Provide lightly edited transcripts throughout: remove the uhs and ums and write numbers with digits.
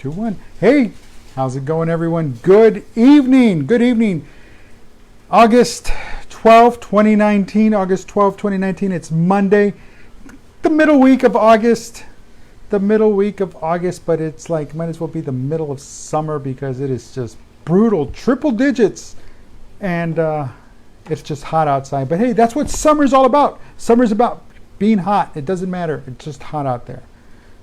2, 1. Hey, how's it going, everyone? Good evening. Good evening. August 12th, 2019. August 12th, 2019. It's Monday, the middle week of August. But it's like, might as well be the middle of summer because it is just brutal. Triple digits. And it's just hot outside. But hey, that's what summer's all about. Summer's about being hot. It doesn't matter. It's just hot out there.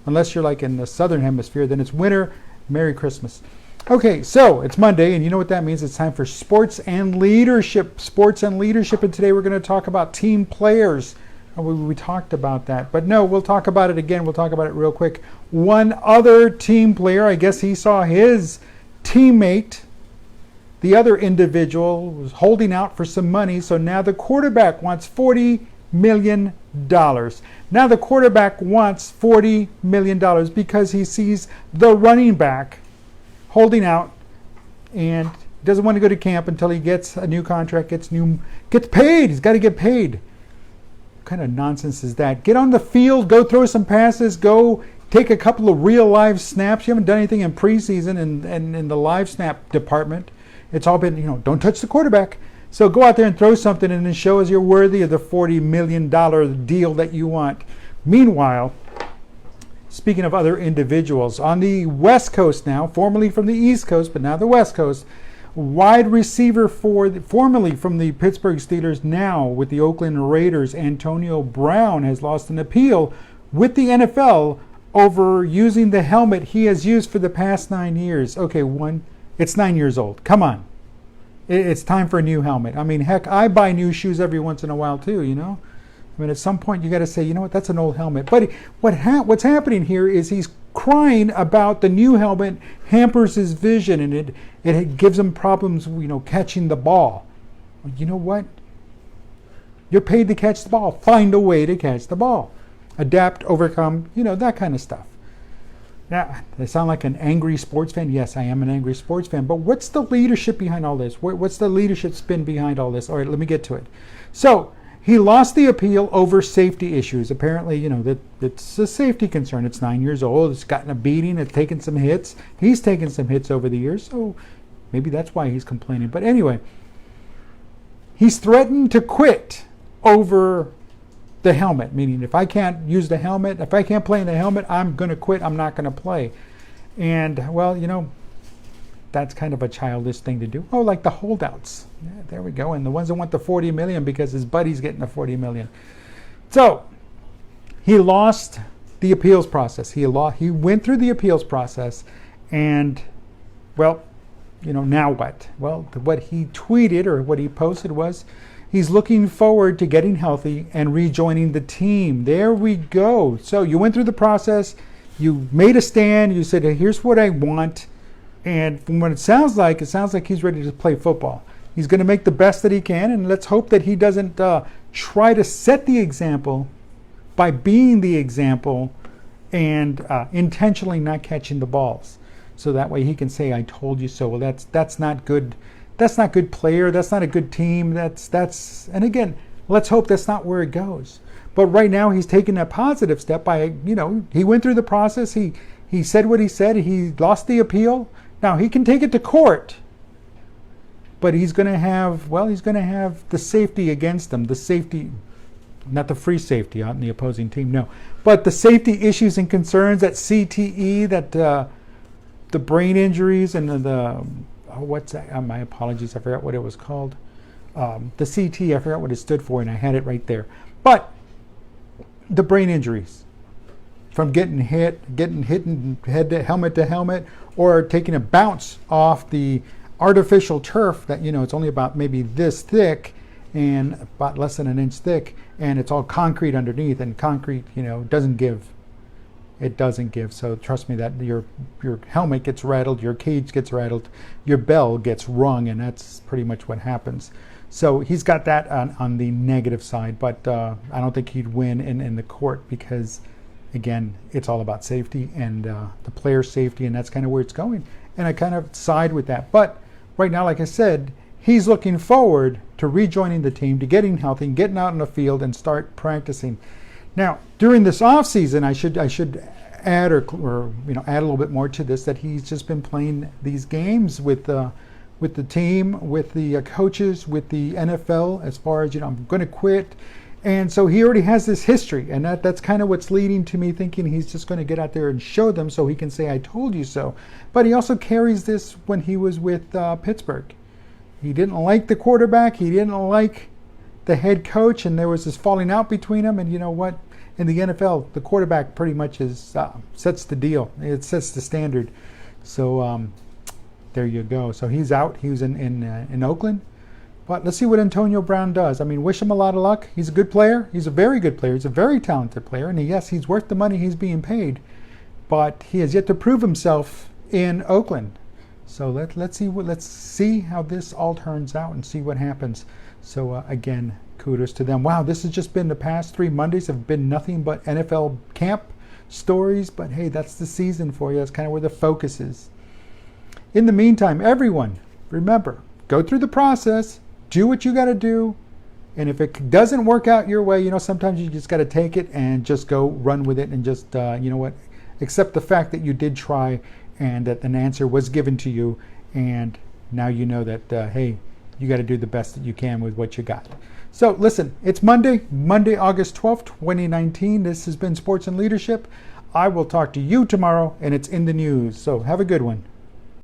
Unless you're like in the southern hemisphere, then it's winter. Merry Christmas. Okay, so it's Monday, and you know what that means. It's time for sports and leadership. And today we're going to talk about team players. We talked about that, but no, we'll talk about it again. We'll talk about it real quick. One other team player, I guess he saw his teammate, the other individual, was holding out for some money, so now the quarterback wants $40 million. Now the quarterback wants $40 million because he sees the running back holding out and doesn't want to go to camp until he gets a new contract, gets paid. He's got to get paid. What kind of nonsense is that? Get on the field, go throw some passes, go take a couple of real live snaps. You haven't done anything in preseason and in the live snap department. It's all been, don't touch the quarterback. So go out there and throw something and then show us you're worthy of the $40 million deal that you want. Meanwhile, speaking of other individuals, on the West Coast now, formerly from the East Coast, but now the West Coast, wide receiver formerly from the Pittsburgh Steelers, now with the Oakland Raiders, Antonio Brown has lost an appeal with the NFL over using the helmet he has used for the past 9 years. Okay, it's 9 years old. Come on. It's time for a new helmet. I mean, heck, I buy new shoes every once in a while too, I mean, at some point you got to say, you know what, that's an old helmet. But what's happening here is he's crying about the new helmet hampers his vision and it gives him problems, catching the ball. Well, you know what? You're paid to catch the ball. Find a way to catch the ball. Adapt, overcome, that kind of stuff. Now, I sound like an angry sports fan. Yes, I am an angry sports fan. But what's the leadership behind all this? What's the leadership spin behind all this? All right, let me get to it. So, he lost the appeal over safety issues. Apparently, that it's a safety concern. It's 9 years old. It's gotten a beating. It's taken some hits. He's taken some hits over the years. So, maybe that's why he's complaining. But anyway, he's threatened to quit over the helmet, meaning if I can't use the helmet, if I can't play in the helmet, I'm going to quit. I'm not going to play. And, well, that's kind of a childish thing to do. Oh, like the holdouts. Yeah, there we go. And the ones that want the $40 million because his buddy's getting the $40 million. So he lost the appeals process. He went through the appeals process and, well, now what? Well, what he tweeted or what he posted was, he's looking forward to getting healthy and rejoining the team. There we go. So you went through the process. You made a stand. You said, hey, here's what I want. And from what it sounds like he's ready to play football. He's going to make the best that he can. And let's hope that he doesn't try to set the example by being the example and intentionally not catching the balls. So that way he can say, I told you so. Well, that's not good. That's not good player. That's not a good team. And again, let's hope that's not where it goes. But right now he's taking a positive step by, he went through the process. He said what he said. He lost the appeal. Now he can take it to court. But he's going to have the safety against him. The safety, not the free safety on the opposing team, no. But the safety issues and concerns, that CTE, that the brain injuries and what's that? My apologies, I forgot what it was called. The CT, I forgot what it stood for, and I had it right there. But the brain injuries from getting hit in helmet to helmet, or taking a bounce off the artificial turf that, it's only about maybe this thick and about less than an inch thick, and it's all concrete underneath, and concrete, doesn't give. It doesn't give. So trust me that your helmet gets rattled, your cage gets rattled, your bell gets rung, and that's pretty much what happens. So he's got that on the negative side, but I don't think he'd win in the court because, again, it's all about safety and the player's safety, and that's kind of where it's going. And I kind of side with that. But right now, like I said, he's looking forward to rejoining the team, to getting healthy, getting out on the field and start practicing. Now, during this off season, I should add or add a little bit more to this, that he's just been playing these games with the team, with the coaches, with the NFL, as far as I'm going to quit. And so he already has this history, and that's kind of what's leading to me thinking he's just going to get out there and show them so he can say, I told you so. But he also carries this when he was with Pittsburgh. He didn't like the quarterback. He didn't like the head coach, and there was this falling out between them. And you know what? In the NFL, the quarterback pretty much sets the deal. It sets the standard. So there you go. So he's out. He was in Oakland. But let's see what Antonio Brown does. I mean, wish him a lot of luck. He's a good player. He's a very good player. He's a very talented player. And yes, he's worth the money he's being paid. But he has yet to prove himself in Oakland. So let's see how this all turns out and see what happens. So again, kudos to them. Wow, this has just been the past 3 Mondays have been nothing but NFL camp stories. But hey, that's the season for you. That's kind of where the focus is. In the meantime, everyone, remember, go through the process. Do what you got to do, and if it doesn't work out your way, sometimes you just got to take it and just go run with it, and just accept the fact that you did try, and that an answer was given to you, and now you know that hey, you got to do the best that you can with what you got. So listen, it's Monday, August 12th, 2019. This has been Sports and Leadership. I will talk to you tomorrow, and it's in the news. So have a good one.